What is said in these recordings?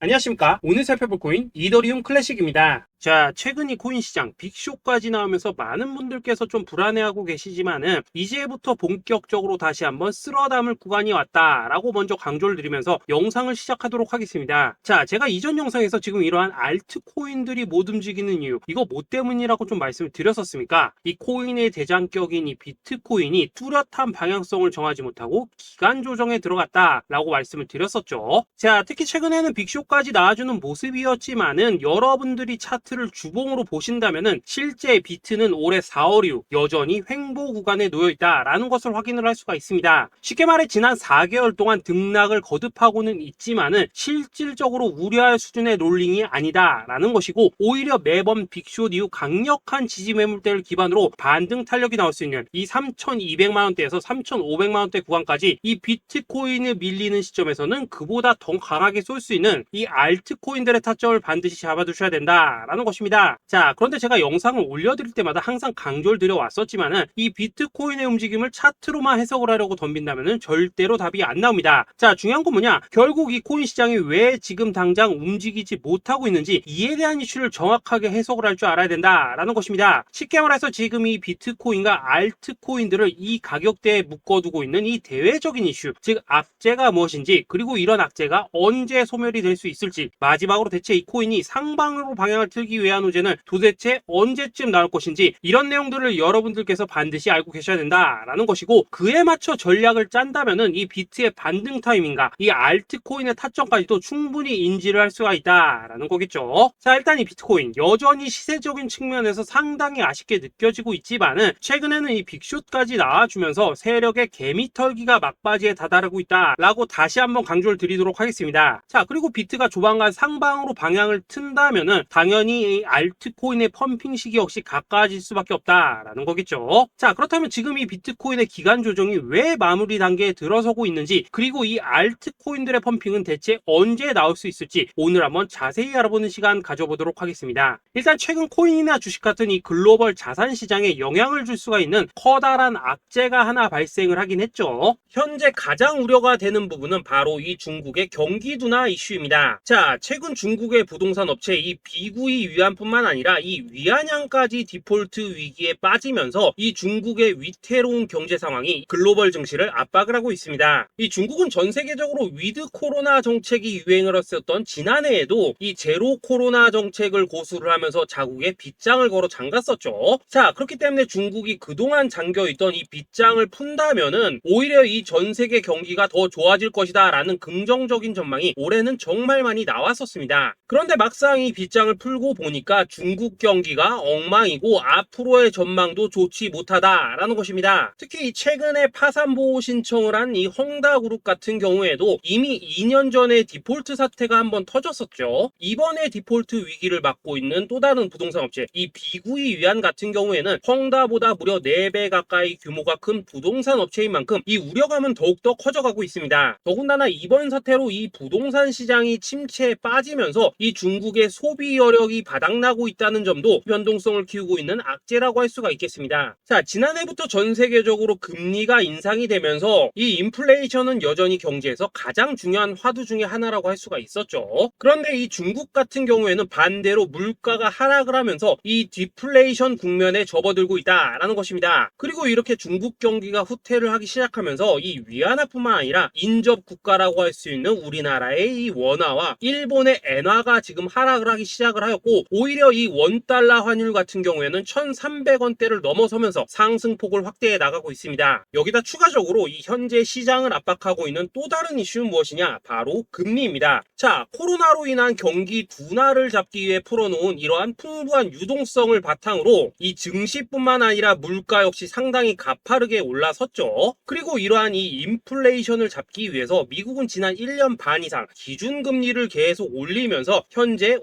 안녕하십니까. 오늘 살펴볼 코인 이더리움 클래식입니다. 자, 최근 이 코인 시장 빅쇼까지 나오면서 많은 분들께서 좀 불안해하고 계시지만은 이제부터 본격적으로 다시 한번 쓸어 담을 구간이 왔다라고 먼저 강조를 드리면서 영상을 시작하도록 하겠습니다. 자, 제가 이전 영상에서 지금 이러한 알트코인들이 못 움직이는 이유, 이거 뭐 때문이라고 좀 말씀을 드렸었습니까? 이 코인의 대장격인 이 비트코인이 뚜렷한 방향성을 정하지 못하고 기간 조정에 들어갔다라고 말씀을 드렸었죠. 자, 특히 최근에는 빅쇼까지 나와주는 모습이었지만은 여러분들이 차트를 주봉으로 보신다면은 실제 비트는 올해 4월 이후 여전히 횡보 구간에 놓여 있다라는 것을 확인을 할 수가 있습니다. 쉽게 말해 지난 4개월 동안 등락을 거듭하고는 있지만은 실질적으로 우려할 수준의 롤링이 아니다라는 것이고, 오히려 매번 빅쇼 이후 강력한 지지 매물대를 기반으로 반등 탄력이 나올 수 있는 이 3,200만 원대에서 3,500만 원대 구간까지 이 비트코인을 밀리는 시점에서는 그보다 더 강하게 쏠 수 있는 이 알트코인들의 타점을 반드시 잡아두셔야 된다라는 것입니다. 자, 그런데 제가 영상을 올려드릴 때마다 항상 강조를 드려왔었지만은 이 비트코인의 움직임을 차트로만 해석을 하려고 덤빈다면은 절대로 답이 안 나옵니다. 자, 중요한 건 뭐냐? 결국 이 코인 시장이 왜 지금 당장 움직이지 못하고 있는지 이에 대한 이슈를 정확하게 해석을 할 줄 알아야 된다라는 것입니다. 쉽게 말해서 지금 이 비트코인과 알트코인들을 이 가격대에 묶어두고 있는 이 대외적인 이슈, 즉 악재가 무엇인지, 그리고 이런 악재가 언제 소멸이 될 수 있을지, 마지막으로 대체 이 코인이 상방으로 방향을 틀기 위한 호재는 도대체 언제쯤 나올 것인지, 이런 내용들을 여러분들께서 반드시 알고 계셔야 된다라는 것이고, 그에 맞춰 전략을 짠다면은 이 비트의 반등 타이밍과 이 알트코인의 타점까지도 충분히 인지를 할 수가 있다라는 거겠죠. 자, 일단 이 비트코인 여전히 시세적인 측면에서 상당히 아쉽게 느껴지고 있지만은 최근에는 이 빅숏까지 나와주면서 세력의 개미털기가 막바지에 다다르고 있다라고 다시 한번 강조를 드리도록 하겠습니다. 자, 그리고 비트가 조만간 상방으로 방향을 튼다면은 당연히 이 알트코인의 펌핑 시기 역시 가까워질 수밖에 없다라는 거겠죠. 자, 그렇다면 지금 이 비트코인의 기간 조정이 왜 마무리 단계에 들어서고 있는지, 그리고 이 알트코인들의 펌핑은 대체 언제 나올 수 있을지 오늘 한번 자세히 알아보는 시간 가져보도록 하겠습니다. 일단 최근 코인이나 주식 같은 이 글로벌 자산 시장에 영향을 줄 수가 있는 커다란 악재가 하나 발생을 하긴 했죠. 현재 가장 우려가 되는 부분은 바로 이 중국의 경기 둔화 이슈입니다. 자, 최근 중국의 부동산 업체 이 비구이 위안뿐만 아니라 이 위안양까지 디폴트 위기에 빠지면서 이 중국의 위태로운 경제 상황이 글로벌 증시를 압박을 하고 있습니다. 이 중국은 전 세계적으로 위드 코로나 정책이 유행을 했었던 지난해에도 이 제로 코로나 정책을 고수를 하면서 자국에 빗장을 걸어 잠갔었죠. 자, 그렇기 때문에 중국이 그동안 잠겨있던 이 빗장을 푼다면은 오히려 이 전 세계 경기가 더 좋아질 것이다 라는 긍정적인 전망이 올해는 정말 많이 나왔었습니다. 그런데 막상 이 빗장을 풀고 보니까 중국 경기가 엉망이고 앞으로의 전망도 좋지 못하다라는 것입니다. 특히 최근에 파산 보호 신청을 한 이 헝다그룹 같은 경우에도 이미 2년 전에 디폴트 사태가 한번 터졌었죠. 이번에 디폴트 위기를 맞고 있는 또 다른 부동산 업체 이 비구이 위안 같은 경우에는 헝다보다 무려 4배 가까이 규모가 큰 부동산 업체인 만큼 이 우려감은 더욱더 커져가고 있습니다. 더군다나 이번 사태로 이 부동산 시장이 침체에 빠지면서 이 중국의 소비 여력이 바닥나고 있다는 점도 변동성을 키우고 있는 악재라고 할 수가 있겠습니다. 자, 지난해부터 전 세계적으로 금리가 인상이 되면서 이 인플레이션은 여전히 경제에서 가장 중요한 화두 중에 하나라고 할 수가 있었죠. 그런데 이 중국 같은 경우에는 반대로 물가가 하락을 하면서 이 디플레이션 국면에 접어들고 있다라는 것입니다. 그리고 이렇게 중국 경기가 후퇴를 하기 시작하면서 이 위안화뿐만 아니라 인접 국가라고 할 수 있는 우리나라의 이 원화와 일본의 엔화가 지금 하락을 하기 시작을 하였고, 오히려 이 원달러 환율 같은 경우에는 1,300원대를 넘어서면서 상승폭을 확대해 나가고 있습니다. 여기다 추가적으로 이 현재 시장을 압박하고 있는 또 다른 이슈는 무엇이냐? 바로 금리입니다. 자, 코로나로 인한 경기 둔화를 잡기 위해 풀어놓은 이러한 풍부한 유동성을 바탕으로 이 증시뿐만 아니라 물가 역시 상당히 가파르게 올라섰죠. 그리고 이러한 이 인플레이션을 잡기 위해서 미국은 지난 1년 반 이상 기준금리를 계속 올리면서 현재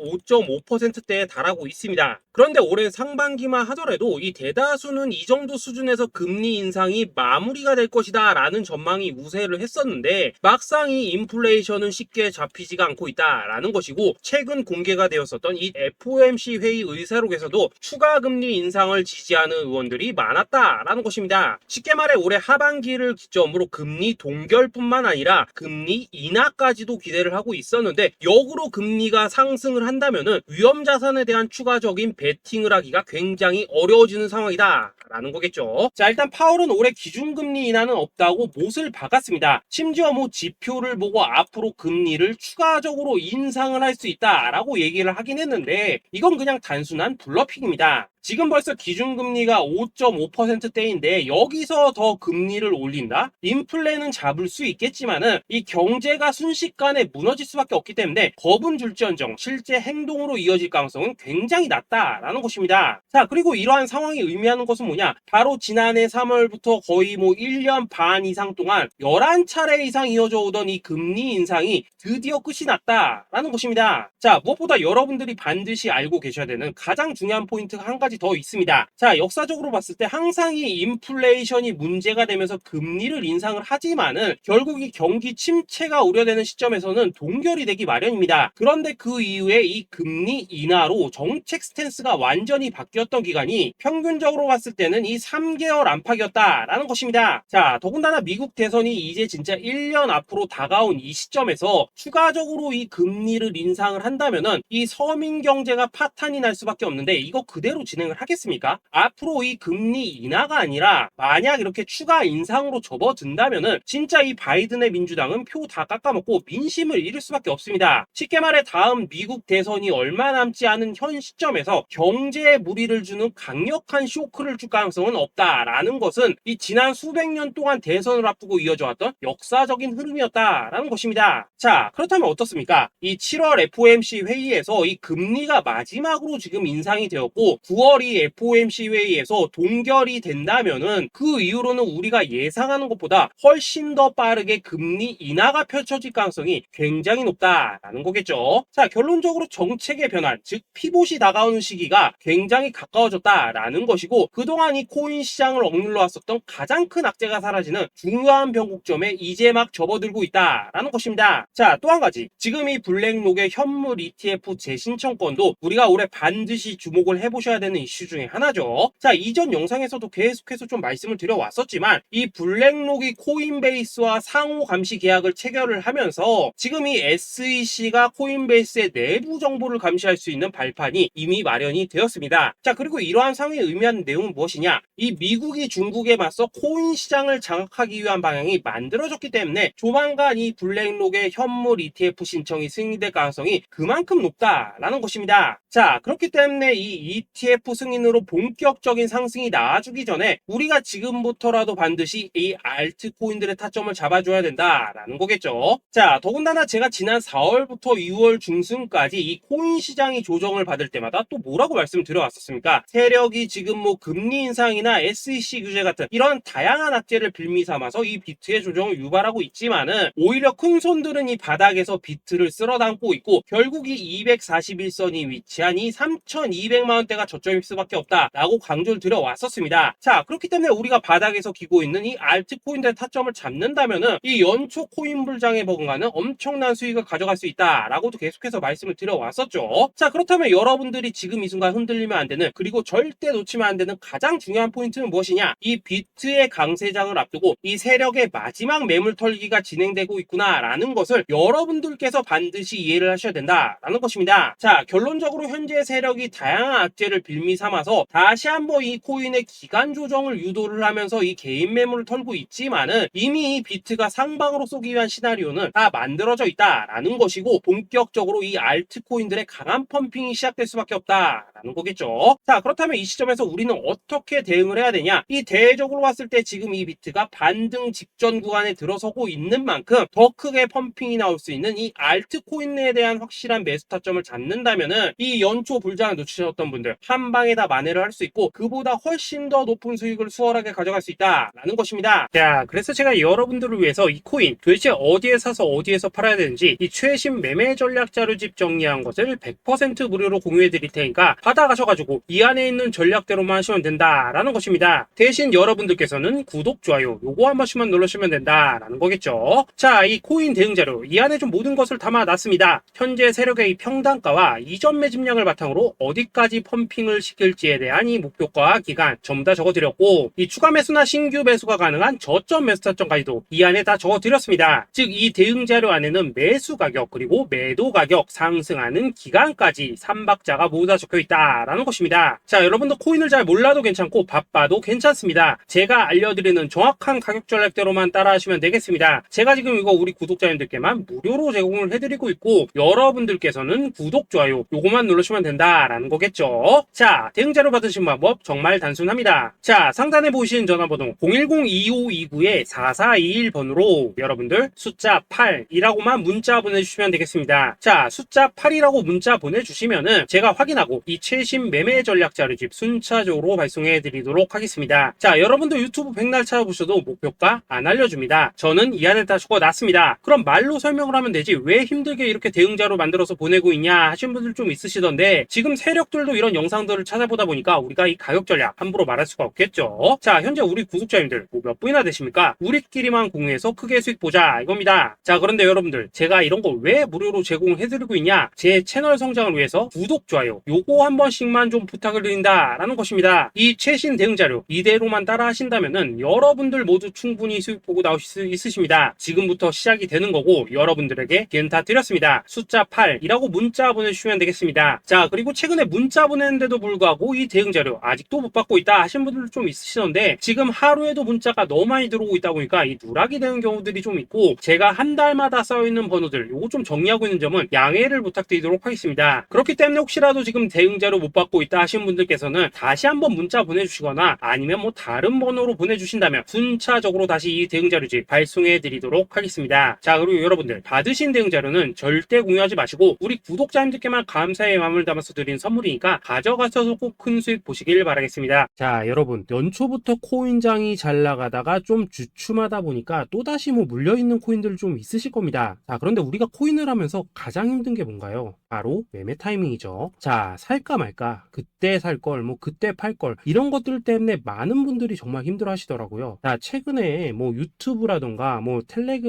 50%대에 달하고 있습니다. 그런데 올해 상반기만 하더라도 이 대다수는 이 정도 수준에서 금리 인상이 마무리가 될 것이다 라는 전망이 우세를 했었는데, 막상 이 인플레이션은 쉽게 잡히지가 않고 있다라는 것이고, 최근 공개가 되었었던 이 FOMC 회의 의사록에서도 추가 금리 인상을 지지하는 의원들이 많았다라는 것입니다. 쉽게 말해 올해 하반기를 기점으로 금리 동결뿐만 아니라 금리 인하까지도 기대를 하고 있었는데, 역으로 금리가 상승을 한다면은 위험 자산에 대한 추가적인 베팅을 하기가 굉장히 어려워지는 상황이다 라는 거겠죠. 자, 일단 파월은 올해 기준금리 인하는 없다고 못을 박았습니다. 심지어 뭐 지표를 보고 앞으로 금리를 추가적으로 인상을 할 수 있다라고 얘기를 하긴 했는데, 이건 그냥 단순한 블러핑입니다. 지금 벌써 기준금리가 5.5%대인데 여기서 더 금리를 올린다? 인플레는 잡을 수 있겠지만은 이 경제가 순식간에 무너질 수밖에 없기 때문에 겁은 줄지언정 실제 행동으로 이어질 가능성은 굉장히 낮다라는 것입니다. 자, 그리고 이러한 상황이 의미하는 것은 뭐냐? 바로 지난해 3월부터 거의 뭐 1년 반 이상 동안 11차례 이상 이어져 오던 이 금리 인상이 드디어 끝이 났다라는 것입니다. 자, 무엇보다 여러분들이 반드시 알고 계셔야 되는 가장 중요한 포인트가 한 가지 더 있습니다. 자, 역사적으로 봤을 때 항상 이 인플레이션이 문제가 되면서 금리를 인상을 하지만은 결국 이 경기 침체가 우려되는 시점에서는 동결이 되기 마련입니다. 그런데 그 이후에 이 금리 인하로 정책 스탠스가 완전히 바뀌었던 기간이 평균적으로 봤을 때는 이 3개월 안팎이었다라는 것입니다. 자, 더군다나 미국 대선이 이제 진짜 1년 앞으로 다가온 이 시점에서 추가적으로 이 금리를 인상을 한다면은 이 서민 경제가 파탄이 날 수밖에 없는데, 이거 그대로 진행을 하겠습니까? 앞으로 이 금리 인하가 아니라 만약 이렇게 추가 인상으로 접어든다면은 진짜 이 바이든의 민주당은 표 다 깎아먹고 민심을 잃을 수밖에 없습니다. 쉽게 말해 다음 미국 대선이 얼마 남지 않은 현 시점에서 경제에 무리를 주는 강력한 쇼크를 줄 가능성은 없다라는 것은 이 지난 수백 년 동안 대선을 앞두고 이어져 왔던 역사적인 흐름이었다라는 것입니다. 자, 그렇다면 어떻습니까? 이 7월 FOMC 회의에서 이 금리가 마지막으로 지금 인상이 되었고 9월 이 FOMC 회의에서 동결이 된다면은 그 이후로는 우리가 예상하는 것보다 훨씬 더 빠르게 금리 인하가 펼쳐질 가능성이 굉장히 높다라는 거겠죠. 자, 결론적으로 정책의 변환, 즉 피봇이 다가오는 시기가 굉장히 가까워졌다라는 것이고, 그동안 이 코인 시장을 억눌러 왔었던 가장 큰 악재가 사라지는 중요한 변곡점에 이제 막 접어들고 있다라는 것입니다. 자, 또 한 가지, 지금 이 블랙록의 현물 ETF 재신청권도 우리가 올해 반드시 주목을 해보셔야 되는 이슈 중에 하나죠. 자, 이전 영상에서도 계속해서 좀 말씀을 드려왔었지만 이 블랙록이 코인베이스와 상호 감시 계약을 체결을 하면서 지금 이 SEC가 코인베이스의 내부 정보를 감시할 수 있는 발판이 이미 마련이 되었습니다. 자, 그리고 이러한 상황이 의미하는 내용은 무엇이냐? 이 미국이 중국에 맞서 코인 시장을 장악하기 위한 방향이 만들어졌기 때문에 조만간 이 블랙록의 현물 ETF 신청이 승인될 가능성이 그만큼 높다라는 것입니다. 자, 그렇기 때문에 이 ETF 승인으로 본격적인 상승이 나와주기 전에 우리가 지금부터라도 반드시 이 알트코인들의 타점을 잡아줘야 된다라는 거겠죠. 자, 더군다나 제가 지난 4월부터 6월 중순까지 이 코인 시장이 조정을 받을 때마다 또 뭐라고 말씀드려왔었습니까? 세력이 지금 뭐 금리 인상이나 SEC 규제 같은 이런 다양한 악재를 빌미 삼아서 이 비트의 조정을 유발하고 있지만은 오히려 큰 손들은 이 바닥에서 비트를 쓸어담고 있고 결국 이 241선이 위치한 이 3,200만 원대가 저점일 수밖에 없다라고 강조를 드려왔었습니다. 자, 그렇기 때문에 우리가 바닥에서 기고 있는 이 알트코인들의 타점을 잡는다면은 이 연초 코인 불장에 버금가는 엄청난 수익을 가져갈 수 있다라고도 계속해서 말씀을 드려왔었죠. 자, 그렇다면 여러분들이 지금 이 순간 흔들리면 안 되는, 그리고 절대 놓치면 안 되는 가장 중요한 포인트는 무엇이냐? 이 비트의 강세장을 앞두고 이 세력의 마지막 매물 털기가 진행되고 있구나라는 것을 여러분들께서 반드시 이해를 하셔야 된다라는 것입니다. 자, 결론적으로 현재 세력이 다양한 악재를 빌미 삼아서 다시 한번 이 코인의 기간 조정을 유도를 하면서 이 개인 매물을 털고 있지만은 이미 이 비트가 상방으로 쏘기 위한 시나리오는 다 만들어져 있다라는 것이고, 본격적으로 이 알트코인들의 강한 펌핑이 시작될 수밖에 없다라는 거겠죠. 자, 그렇다면 이 시점에서 우리는 어떻게 대응을 해야 되냐? 이 대외적으로 봤을 때 지금 이 비트가 반등 직전 구간에 들어서고 있는 만큼 더 크게 펌핑이 나올 수 있는 이 알트코인에 대한 확실한 매수 타점을 잡는다면은 이 연초 불장을 놓치셨던 분들 한 방에 다 만회를 할 수 있고 그보다 훨씬 더 높은 수익을 수월하게 가져갈 수 있다라는 것입니다. 자, 그래서 제가 여러분들을 위해서 이 코인 도대체 어디에 사서 어디에서 팔아야 되는지 이 최신 매매 전략 자료집 정리한 것을 100% 무료로 공유해 드릴 테니까 받아가셔가지고 이 안에 있는 전략대로만 하시면 된다라는 것입니다. 대신 여러분들께서는 구독, 좋아요 요거 한 번씩만 눌러주시면 된다라는 거겠죠. 자, 이 코인 대응 자료 이 안에 좀 모든 것을 담아놨습니다. 현재 세력의 이 평단가와 이전 매집량을 바탕으로 어디까지 펌핑을 시킬지에 대한 이 목표가 기간 전부 다 적어드렸고 이 추가 매수나 신규 매수가 가능한 저점 매수 타점까지도 이 안에 다 적어드렸습니다. 즉 이 대응 자료 안에는 매수 가격 그리고 매도 가격 상승하는 기간까지 3박자가 모두 다 적혀있다라는 것입니다. 자, 여러분도 코인을 잘 몰라도 괜찮고 바빠도 괜찮습니다. 제가 알려드리는 정확한 가격 전략대로만 따라하시면 되겠습니다. 제가 지금 이거 우리 구독자님들께만 무료로 제공을 해드리고 있고 여러분들께서는 구독, 좋아요 요거만 누르시면 된다라는 거겠죠. 자, 대응 자료 받으신 방법 정말 단순합니다. 자, 상단에 보이시는 전화번호 010-2529-4421번으로 여러분들 숫자 8이라고만 문자 보내주시면 되겠습니다. 자, 숫자 8이라고 문자 보내주시면은 제가 확인하고 이 최신 매매 전략 자료집 순차적으로 발송해 드리도록 하겠습니다. 자, 여러분도 유튜브 백날 찾아보셔도 목표가 안 알려줍니다. 저는 이 안에 다 적어놨습니다. 그럼 말로 설명을 하면 되지 왜 힘들게 이렇게 대응 자료 만들어서 보내고 있냐 하시는 분들 좀 있으시던데 지금 세력들도 이런 영상들을 찾아보다 보니까 우리가 이 가격 전략 함부로 말할 수가 없겠죠. 자, 현재 우리 구독자님들 몇 분이나 되십니까? 우리끼리만 공유해서 크게 수익 보자 이겁니다. 자, 그런데 여러분들 제가 이런 거 왜 무료로 제공해드리고 있냐? 제 채널 성장을 위해서 구독, 좋아요 요거 한 번씩만 좀 부탁을 드린다라는 것입니다. 이 최신 대응 자료 이대로만 따라 하신다면은 여러분들 모두 충분히 수익 보고 나오실 수 있으십니다. 지금부터 시작이 되는 거고 여러분들에게 기회는 다 드렸습니다. 숫자 8이라고 문자 보내주시면 되겠습니다. 자, 그리고 최근에 문자 보냈는데도 불구하고 이 대응 자료 아직도 못 받고 있다 하신 분들 좀 있으시던데 지금 하루에도 문자가 너무 많이 들어오고 있다 보니까 이 누락이 되는 경우들이 좀 있고 제가 한 달마다 쌓여있는 번호들 요거 좀 정리하고 있는 점은 양해를 부탁드리도록 하겠습니다. 그렇기 때문에 혹시라도 지금 대응 자료 못 받고 있다 하신 분들께서는 다시 한번 문자 보내주시거나 아니면 뭐 다른 번호로 보내주신다면 순차적으로 다시 이 대응 자료집 발송해 드리도록 하겠습니다. 자, 그리고 여러분들 받으신 대응 자료는 절대 공유하지 마시고 우리 구독자님들께만 감사의 마음을 담아서 드린 선물이니까 가져가셔서 꼭 큰 수익 보시길 바라겠습니다. 자, 여러분 연초부터 코인장이 잘 나가다가 좀 주춤하다 보니까 또다시 뭐 물려있는 코인들 좀 있으실 겁니다. 자, 그런데 우리가 코인을 하면서 가장 힘든 게 뭔가요? 바로 매매 타이밍이죠. 자, 살까 말까 그때 살 걸 뭐 그때 팔 걸 이런 것들 때문에 많은 분들이 정말 힘들어 하시더라고요. 자, 최근에 뭐 유튜브라던가 뭐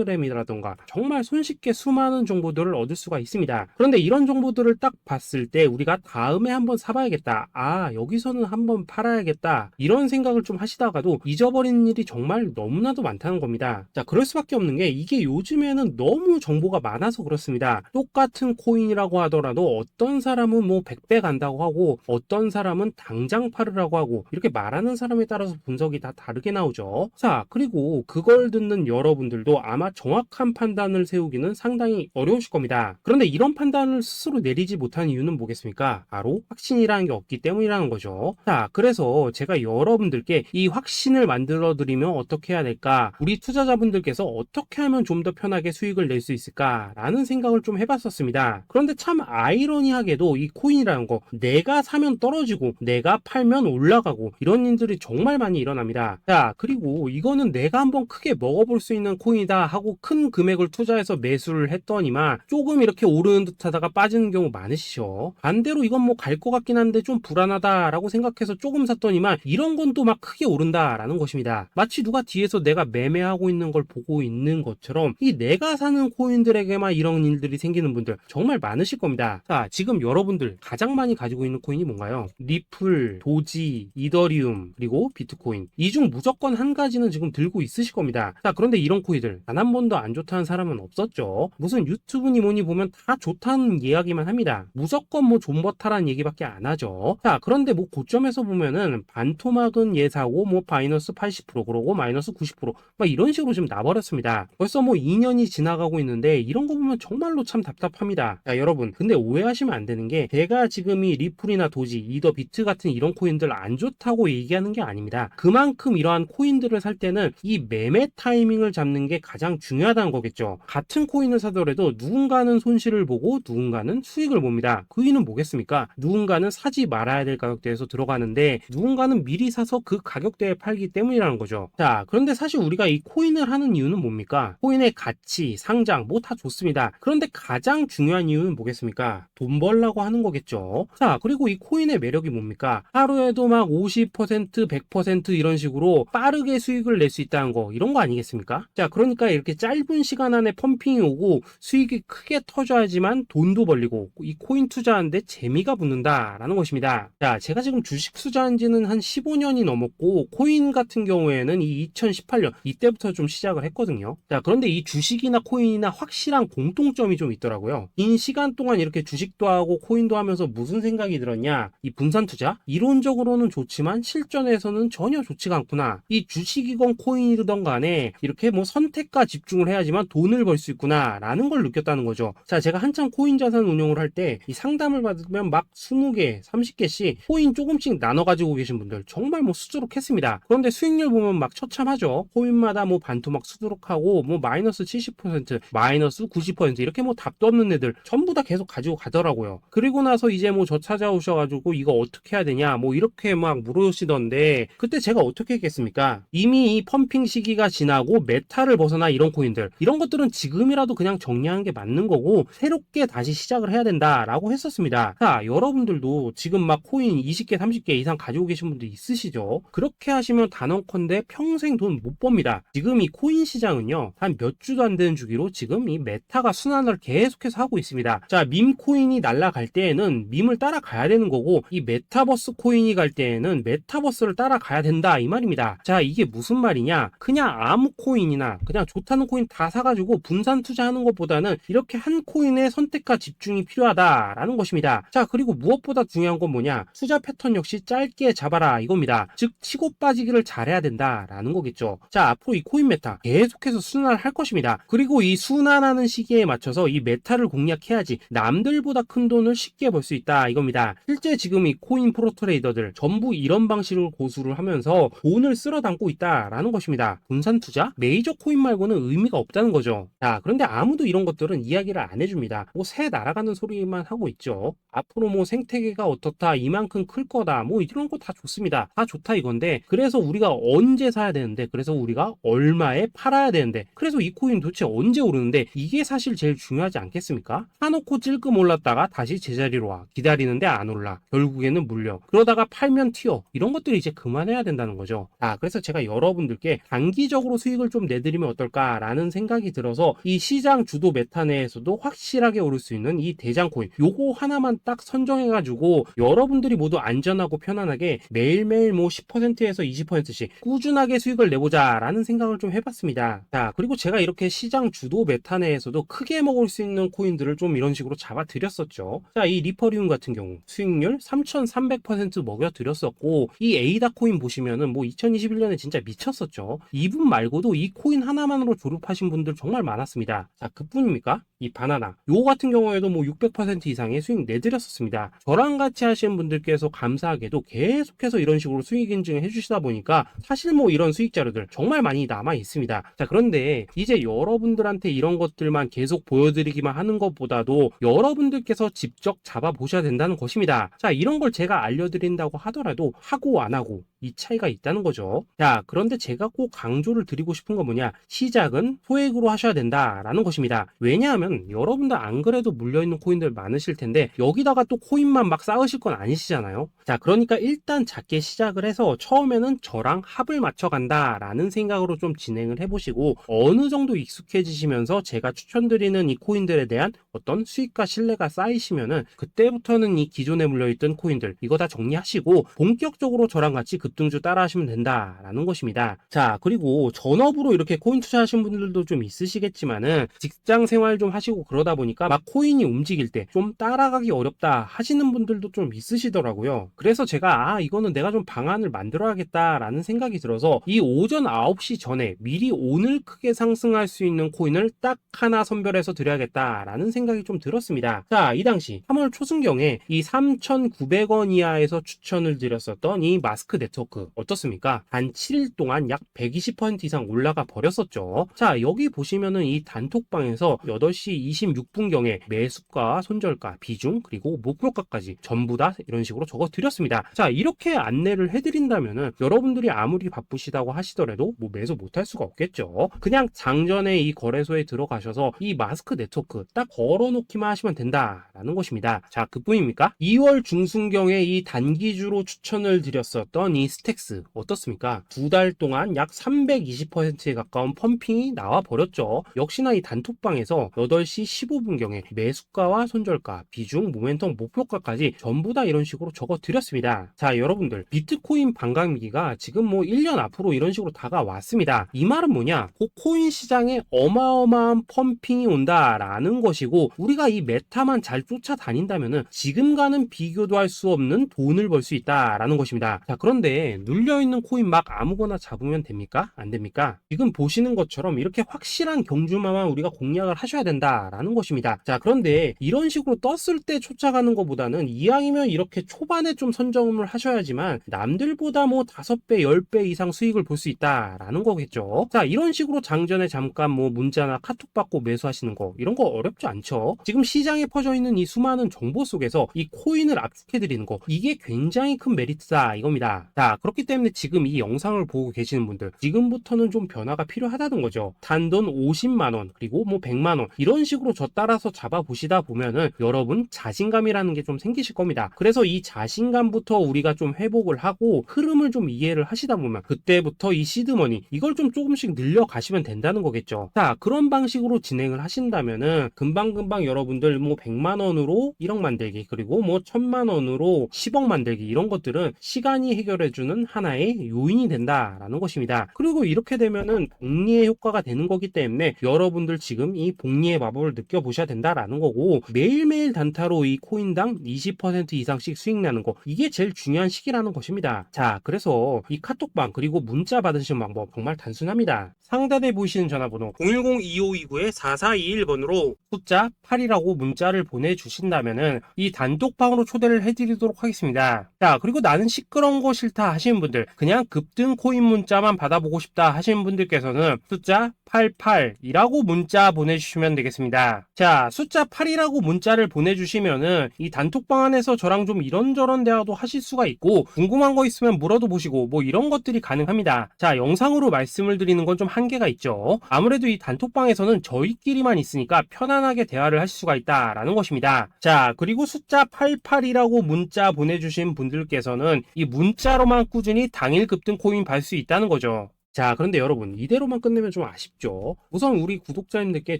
텔레그램이라던가 정말 손쉽게 수많은 정보들을 얻을 수가 있습니다. 그런데 이런 정보들을 딱 봤을 때 우리가 다음에 한번 사봐야겠다, 아 여기서는 한번 팔아야겠다 이런 생각을 좀 하시다가도 잊어버리는 일이 정말 너무나도 많다는 겁니다. 자, 그럴 수밖에 없는 게 이게 요즘에는 너무 정보가 많아서 그렇습니다. 똑같은 코인이라고 하더라도 어떤 사람은 뭐 100배 간다고 하고 어떤 사람은 당장 팔으라고 하고 이렇게 말하는 사람에 따라서 분석이 다 다르게 나오죠. 자, 그리고 그걸 듣는 여러분들도 아마 정확한 판단을 세우기는 상당히 어려우실 겁니다. 그런데 이런 판단을 스스로 내리지 못한 이유는 뭐겠습니까? 바로 확신이라는 게 없기 때문이라는 거죠. 자, 그래서 제가 여러분들께 이 확신을 만들어 드리면 어떻게 해야 될까? 우리 투자자분들께서 어떻게 하면 좀 더 편하게 수익을 낼 수 있을까? 라는 생각을 좀 해봤었습니다. 그런데 참 아이러니하게도 이 코인이라는 거 내가 사면 떨어지고 내가 팔면 올라가고 이런 일들이 정말 많이 일어납니다. 자, 그리고 이거는 내가 한번 크게 먹어볼 수 있는 코인이다 하고 큰 금액을 투자해서 매수를 했더니만 조금 이렇게 오르는 듯 하다가 빠지는 경우 많으시죠. 반대로 이건 뭐 갈 것 같긴 한데 좀 불안하다 라고 생각해서 조금 샀더니만 이런 건 또 막 크게 오른다 라는 것입니다. 마치 누가 뒤에서 내가 매매하고 있는 걸 보고 있는 것처럼 이 내가 사는 코인들에게만 이런 일들이 생기는 분들 정말 많으실 겁니다. 자, 지금 여러분들 가장 많이 가지고 있는 코인이 뭔가요? 리플, 도지, 이더리움, 그리고 비트코인. 이 중 무조건 한 가지는 지금 들고 있으실 겁니다. 자, 그런데 이런 코인들 단 한 번도 안 좋다는 사람은 없었죠. 무슨 유튜브니 뭐니 보면 다 좋다는 이야기만 합니다. 무조건 뭐 존버타라는 얘기밖에 안 하죠. 자, 그런데 뭐 고점에서 보면은 반토막은 예사고 뭐 마이너스 80% 그러고 마이너스 90% 막 이런 식으로 지금 나버렸습니다. 벌써 뭐 2년이 지나가고 있는데 이런 거 보면 정말로 참 답답합니다. 자, 여러분 근데 오해하시면 안 되는 게 제가 지금 이 리플이나 도지, 이더 비트 같은 이런 코인들 안 좋다고 얘기하는 게 아닙니다. 그만큼 이러한 코인들을 살 때는 이 매매 타이밍을 잡는 게 가장 중요하다는 거겠죠. 같은 코인을 사더라도 누군가는 손실을 보고 누군가는 수익을 봅니다. 그 이유는 뭐겠습니까? 누군가는 사지 말아야 될 가격대에서 들어가는데 누군가는 미리 사서 그 가격대에 팔기 때문이라는 거죠. 자, 그런데 사실 우리가 이 코인을 하는 이유는 뭡니까? 코인의 가치, 상장 뭐 다 좋습니다. 그런데 가장 중요한 이유는 뭐겠습니까? 돈 벌라고 하는 거겠죠. 자, 그리고 이 코인의 매력이 뭡니까? 하루에도 막 50%, 100% 이런 식으로 빠르게 수익을 낼 수 있다는 거, 이런 거 아니겠습니까? 자, 그러니까 이렇게 짧은 시간 안에 펌핑이 오고 수익이 크게 터져야지만 돈도 벌리고 이 코인 투자하는데 재미가 붙는다라는 것입니다. 자, 제가 지금 주식 투자한 지는 한 15년이 넘었고 코인 같은 경우에는 이 2018년 이때부터 좀 시작을 했거든요. 자, 그런데 이 주식이나 코인이나 확실한 공통점이 좀 있더라고요. 긴 시간 동안 이렇게 주식도 하고 코인도 하면서 무슨 생각이 들었냐? 이 분산 투자? 이론적으로는 좋지만 실전에서는 전혀 좋지가 않구나. 이 주식이건 코인이든 간에 이렇게 뭐 선택과 집중을 해야지만 돈을 벌 수 있구나 라는 걸 느꼈다는 거죠. 자, 제가 한참 코인 자산 운용을 할 때 이 상담을 받으면 막 20개, 30개씩 코인 조금씩 나눠 가지고 계신 분들 정말 뭐 수두룩했습니다. 그런데 수익률 보면 막 처참하죠. 코인마다 뭐 반토막 수두룩하고 뭐 마이너스 70%, 마이너스 90% 이렇게 뭐 답도 없는 애들 전부 다 계속 가지고 가더라고요. 그리고 나서 이제 뭐 저 찾아오셔가지고 이거 어떻게 해야 되냐 뭐 이렇게 막 물으시던데 그때 제가 어떻게 했겠습니까? 이미 이 펌핑 시기가 지나고 메타를 벗어나 이런 코인들 이런 것들은 지금이라도 그냥 정리하는 게 맞는 거고 새롭게 다시 시작을 해야 된다라고 했었습니다. 자, 여러분들도 지금 막 코인 20개, 30개 이상 가지고 계신 분들 있으시죠? 그렇게 하시면 단언컨대 평생 돈 못 법니다. 지금 이 코인 시장은요 한 몇 주도 안 되는 주기로 지금 이 메타가 순환을 계속해서 하고 있습니다. 자, 밈 코인이 날아갈 때에는 밈을 따라가야 되는 거고 이 메타버스 코인이 갈 때에는 메타버스를 따라가야 된다 이 말입니다. 자, 이게 무슨 말이냐? 그냥 아무 코인이나 그냥 좋다는 코인 다 사가지고 분산 투자하는 것보다는 이렇게 한 코인에 선택과 집중이 필요하다라는 것입니다. 자, 그리고 무엇보다 중요한 건 뭐냐? 투자 패턴 역시 짧게 잡아라 이겁니다. 즉 치고 빠지기를 잘해야 된다라는 거겠죠. 자, 앞으로 이 코인 메타 계속해서 순환을 할 것입니다. 그리고 이 순환하는 시기에 맞춰서 이 메타를 공략해야지 남들보다 큰 돈을 쉽게 벌 수 있다 이겁니다. 실제 지금 이 코인 프로 트레이더들 전부 이런 방식을 고수를 하면서 돈을 쓸어 담고 있다라는 것입니다. 분산 투자? 메이저 코인 말고는 의미가 없다는 거죠. 자, 그런데 아무도 이런 것들은 이야기를 안 해줍니다. 뭐 새 날아가는 소리만 하고 있죠. 앞으로 뭐 생태계가 어떻다, 이만큼 클 거다, 뭐 이런 거 다 좋습니다. 다 좋다 이건데 그래서 우리가 언제 사야 되는데 그래서 우리가 얼마에 팔아야 되는데 그래서 이 코인 도대체 언제 오르는데 이게 사실 제일 중요하지 않겠습니까? 사놓고 찔끔 올랐다가 다시 제자리로 와 기다리는데 안 올라 결국에는 물려 그러다가 팔면 튀어 이런 것들이 이제 그만해야 된다는 거죠. 그래서 제가 여러분들께 단기적으로 수익을 좀 내드리면 어떨까라는 생각이 들어서 이 시장 주도 메타 내에서도 확실하게 오를 수 있는 이 대장 코인 요거 하나만 딱 선정해가지고 여러분들이 모두 안전하고 편안하게 매일매일 뭐 10%에서 20%씩 꾸준하게 수익을 내보자 라는 생각을 좀 해봤습니다. 자, 그리고 제가 이렇게 시장 주도 메타 내에서도 크게 먹을 수 있는 코인들을 좀 이런 식으로 잡아드렸었죠. 자, 이 리퍼리움 같은 경우 수익률 3300% 먹여드렸었고 이 에이다 코인 보시면은 뭐 2021년에 진짜 미쳤었죠. 이분 말고도 이 코인 하나만으로 졸업하신 분들 정말 많았습니다. 자, 그뿐입니까? 이 바나나 요거 같은 경우에도 뭐 600% 이상의 수익 내드렸었습니다. 저랑 같이 하시는 분들께서 감사하게도 계속해서 이런 식으로 수익 인증을 해주시다 보니까 사실 뭐 이런 수익 자료들 정말 많이 남아 있습니다. 자, 그런데 이제 여러분들한테 이런 것들만 계속 보여드리기만 하는 것보다도 여러분들께서 직접 잡아보셔야 된다는 것입니다. 자, 이런 걸 제가 알려드린다고 하더라도 하고 안 하고 이 차이가 있다는 거죠. 자, 그런데 제가 꼭 강조를 드리고 싶은 건 뭐냐? 시작은 소액으로 하셔야 된다라는 것입니다. 왜냐하면 여러분들 안 그래도 물려있는 코인들 많으실 텐데 여기다가 또 코인만 막 쌓으실 건 아니시잖아요. 자, 그러니까 일단 작게 시작을 해서 처음에는 저랑 합을 맞춰간다라는 생각으로 좀 진행을 해보시고 어느 정도 익숙해지시면서 제가 추천드리는 이 코인들에 대한 어떤 수익과 신뢰가 쌓이시면은 그때부터는 이 기존에 물려있던 코인들 이거 다 정리하시고 본격적으로 저랑 같이 그 급등주 따라 하시면 된다라는 것입니다. 자, 그리고 전업으로 이렇게 코인 투자하시는 분들도 좀 있으시겠지만은 직장 생활 좀 하시고 그러다 보니까 막 코인이 움직일 때 좀 따라가기 어렵다 하시는 분들도 좀 있으시더라고요. 그래서 제가 이거는 내가 좀 방안을 만들어야겠다라는 생각이 들어서 이 오전 9시 전에 미리 오늘 크게 상승할 수 있는 코인을 딱 하나 선별해서 드려야겠다라는 생각이 좀 들었습니다. 자, 이 당시 3월 초순경에 이 3,900원 이하에서 추천을 드렸었던 이 마스크 네트워크 어떻습니까? 단 7일 동안 약 120% 이상 올라가 버렸었죠. 자, 여기 보시면은 이 단톡방에서 8시 26분경에 매수가, 손절가, 비중, 그리고 목표가까지 전부 다 이런 식으로 적어 드렸습니다. 자, 이렇게 안내를 해드린다면은 여러분들이 아무리 바쁘시다고 하시더라도 뭐 매수 못할 수가 없겠죠. 그냥 장전에 이 거래소에 들어가셔서 이 마스크 네트워크 딱 걸어놓기만 하시면 된다라는 것입니다. 자, 그뿐입니까? 2월 중순경에 이 단기주로 추천을 드렸었던 이 스택스 어떻습니까? 2달 동안 약 320%에 가까운 펌핑이 나와 버렸죠. 역시나 이 단톡방에서 8시 15분경에 매수가와 손절가, 비중, 모멘텀, 목표가까지 전부 다 이런 식으로 적어 드렸습니다. 자, 여러분들 비트코인 반감기가 지금 뭐 1년 앞으로 이런 식으로 다가왔습니다. 이 말은 뭐냐? 그 코인 시장에 어마어마한 펌핑이 온다라는 것이고 우리가 이 메타만 잘 쫓아다닌다면은 지금과는 비교도 할 수 없는 돈을 벌 수 있다라는 것입니다. 자, 그런데 눌려있는 코인 막 아무거나 잡으면 됩니까? 안 됩니까? 지금 보시는 것처럼 이렇게 확실한 경주마만 우리가 공략을 하셔야 된다라는 것입니다. 자, 그런데 이런 식으로 떴을 때 쫓아가는 것보다는 이왕이면 이렇게 초반에 좀 선점을 하셔야지만 남들보다 뭐 5배, 10배 이상 수익을 볼 수 있다라는 거겠죠. 자, 이런 식으로 장전에 잠깐 뭐 문자나 카톡 받고 매수하시는 거 이런 거 어렵지 않죠. 지금 시장에 퍼져 있는 이 수많은 정보 속에서 이 코인을 압축해 드리는 거 이게 굉장히 큰 메리트다 이겁니다. 자, 그렇기 때문에 지금 이 영상을 보고 계시는 분들 지금부터는 좀 변화가 필요하다는 거죠. 단돈 50만원 그리고 뭐 100만원 이런 식으로 저 따라서 잡아보시다 보면은 여러분 자신감이라는 게 좀 생기실 겁니다. 그래서 이 자신감부터 우리가 좀 회복을 하고 흐름을 좀 이해를 하시다 보면 그때부터 이 시드머니 이걸 좀 조금씩 늘려가시면 된다는 거겠죠. 자, 그런 방식으로 진행을 하신다면은 금방금방 여러분들 뭐 100만원으로 1억 만들기 그리고 뭐 1000만원으로 10억 만들기 이런 것들은 시간이 해결해주는 하나의 요인이 된다라는 것입니다. 그리고 이렇게 되면은 복리의 효과가 되는 거기 때문에 여러분들 지금 이 복리의 마법을 느껴보셔야 된다라는 거고 매일매일 단타로 이 코인당 20% 이상씩 수익 나는 거 이게 제일 중요한 시기라는 것입니다. 자, 그래서 이 카톡방 그리고 문자 받으시는 방법 정말 단순합니다. 상단에 보이시는 전화번호 010-2529-4421번으로 숫자 8이라고 문자를 보내주신다면은 이 단톡방으로 초대를 해드리도록 하겠습니다. 자, 그리고 나는 시끄러운 거 싫다 하시는 분들 그냥 급등 코인 문자만 받아보고 싶다 하시는 분들께서는 숫자 88이라고 문자 보내주시면 되겠습니다. 자, 숫자 8이라고 문자를 보내주시면은 이 단톡방 안에서 저랑 좀 이런저런 대화도 하실 수가 있고 궁금한 거 있으면 물어도 보시고 뭐 이런 것들이 가능합니다. 자, 영상으로 말씀을 드리는 건 좀 한계가 있죠. 아무래도 이 단톡방에서는 저희끼리만 있으니까 편안하게 대화를 할 수가 있다라는 것입니다. 자, 그리고 숫자 88이라고 문자 보내주신 분들께서는 이 문자로만 꾸준히 당일 급등 코인 받을 수 있다는 거죠. 자, 그런데 여러분 이대로만 끝내면 좀 아쉽죠. 우선 우리 구독자님들께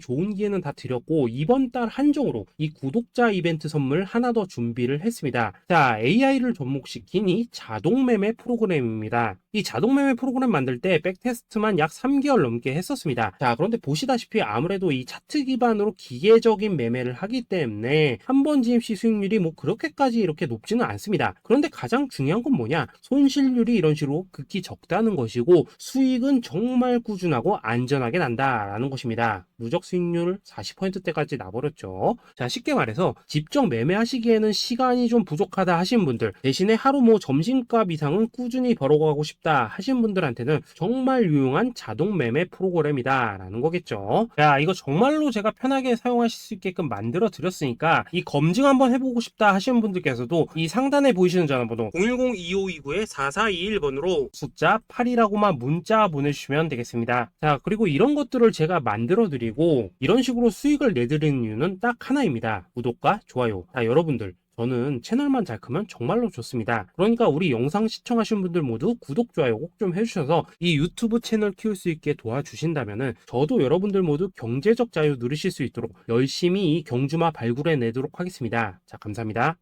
좋은 기회는 다 드렸고 이번 달 한정으로 이 구독자 이벤트 선물 하나 더 준비를 했습니다. 자, AI를 접목시킨 이 자동매매 프로그램입니다. 이 자동매매 프로그램 만들 때 백테스트만 약 3개월 넘게 했었습니다. 자, 그런데 보시다시피 아무래도 이 차트 기반으로 기계적인 매매를 하기 때문에 한 번 진입 시 수익률이 뭐 그렇게까지 이렇게 높지는 않습니다. 그런데 가장 중요한 건 뭐냐? 손실률이 이런 식으로 극히 적다는 것이고 수익은 정말 꾸준하고 안전하게 난다라는 것입니다. 누적 수익률 40%대까지 나버렸죠. 자, 쉽게 말해서 직접 매매하시기에는 시간이 좀 부족하다 하신 분들 대신에 하루 뭐 점심값 이상은 꾸준히 벌어가고 싶다 하신 분들한테는 정말 유용한 자동 매매 프로그램이다 라는 거겠죠. 자, 이거 정말로 제가 편하게 사용하실 수 있게끔 만들어 드렸으니까 이 검증 한번 해보고 싶다 하시는 분들께서도 이 상단에 보이시는 전화번호 010-2529-4421번으로 숫자 8이라고만 문자 보내주시면 되겠습니다. 자, 그리고 이런 것들을 제가 만들어 드리고 이런 식으로 수익을 내드리는 이유는 딱 하나입니다. 구독과 좋아요. 자, 여러분들 저는 채널만 잘 크면 정말로 좋습니다. 그러니까 우리 영상 시청하신 분들 모두 구독, 좋아요 꼭 좀 해주셔서 이 유튜브 채널 키울 수 있게 도와주신다면은 저도 여러분들 모두 경제적 자유 누리실 수 있도록 열심히 이 경주마 발굴해 내도록 하겠습니다. 자, 감사합니다.